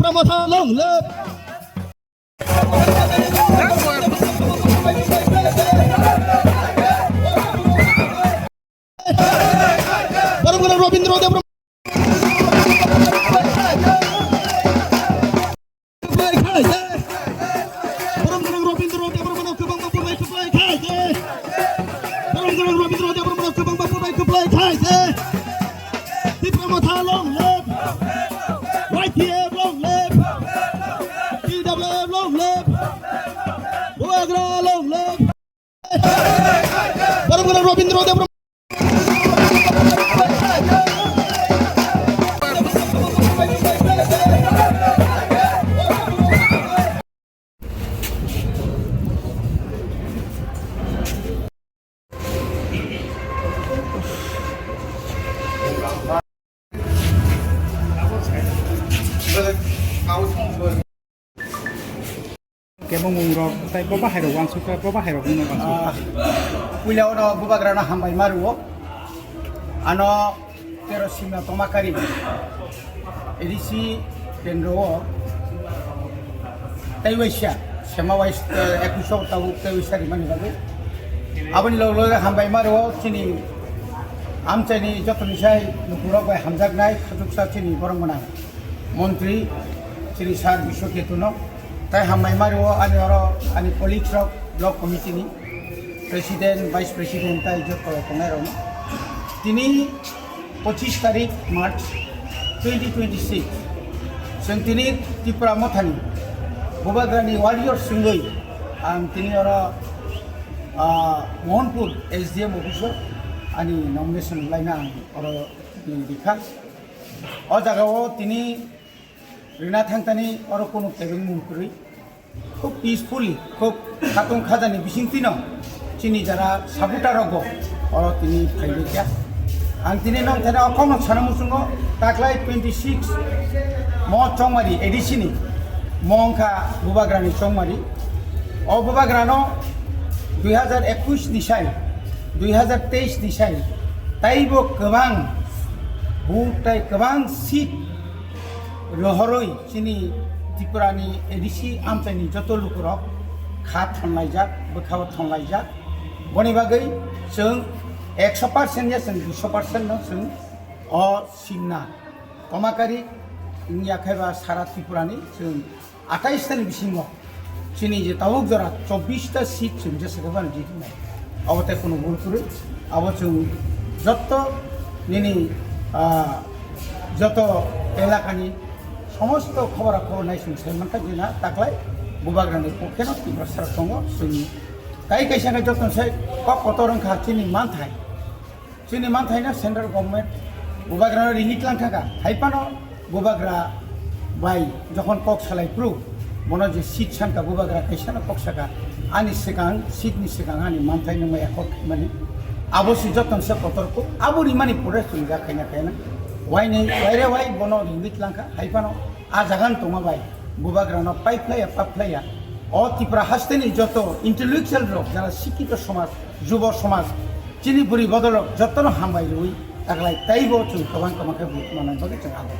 Promoter long live. Barang-barang Robindro Dev Promoter long live. YTF long live. TWF long live. Buagra long live. Barang-barang Robindro Dev Kebong mungrok, tay ko ba hero wang suka, ko ba hero kuno wang suka. Pulau no bubagrana hambai maruo, ano pero sima tomakari, edisi tenro, taiwesya, sama wais episode tahu taiwesya di mana lagi. Abang lo hambai maruo sini, amcani jatuh nisai nupura kau hamzak naik, ketuksa sini orang mana, menteri sini sar bisok itu no. তাই হামাই মারিও আনি আনি politics block কমিটিনি president vice president তাই যত রকমের তিনি 25 তারিখ মার্চ 2026 जों তিনি ত্রিপুরা মথানি বুবাগ্রানি ওয়ারিয়র সিংগই আম তিনি মোহনপুর এসডিএম অফিসার আনি নমিনেশন লাইনা দেখা ও জায়গাও তিনি রিনা থাংতানি আর কোনো কেবিং মুখরি খুব পিসফুলি খুব খাতুন খাজানি বিসিংতিন চিনি যারা সাপুটা রগ আর তিনি ফাইলিয়া আং তিনি নং থানা অকম সানামুসুঙ্গ তাকলাই 26 ম চংমারি এডিসিনি মংখা বুবাগ্রানি চংমারি ও বুবাগ্রানো 2021 নিসাই 2023 নিসাই তাইবো গোबां বুটাই गोबां সিট রহরই চিনি ত্রিপুরানি এডিসি আমচাইনি যত লুকুরক খা থাनलायजाक बोखाव थांलायजाक बनि बागै जों 100% या जों 200% नो जों अ सिन्ना कमाकारि नि आखाइबा सारा त्रिपुरानि जों 28 तानि बिसिङाव चिनि जे तावुक जरा 24 टा सीट जों जेसेबां जितनाय अबते कोनो भुल करे अब जों যত निनि যত এলাকাनि সমস্ত খবরাখবর নাই जों सेलमानखा दिना दाख्लाय बुबाग्रानि पक्षेनो तीव्र सार दङ जोंनि ताई कैसानो जतनसै कतरंखा चिनि मानथायना सेन्ट्रेल गभर्नमेन्ट बुबाग्रानो रिलिट लांथाका हाइपानो बुबाग्रा बाय जखन कक सालायप्रु बनो जे सीट सानका बुबाग्रा कैसानो कक्साका आनि सिगां सीटनि सिगां आनि मानथाय नङा एकक माने आबोसि जतनसै कतरको आबोरि मानि परे जों जाखायना खायना वाइने वाइरे वाइ बनो रिलिट लांखा हाइपानो आ जागान तमाबाय बुबाग्रानो पाइपलाया अ त्रिपुरा हास्तेनि যত इंटेलेक्चुअल रक যারা শিক্ষিত সমাজ যুব সমাজ চিনি বুড়ি বদলক যতন হামবাই রই তাকলাই তাইবো जों गोबां कमाखै माने बगे जों आगत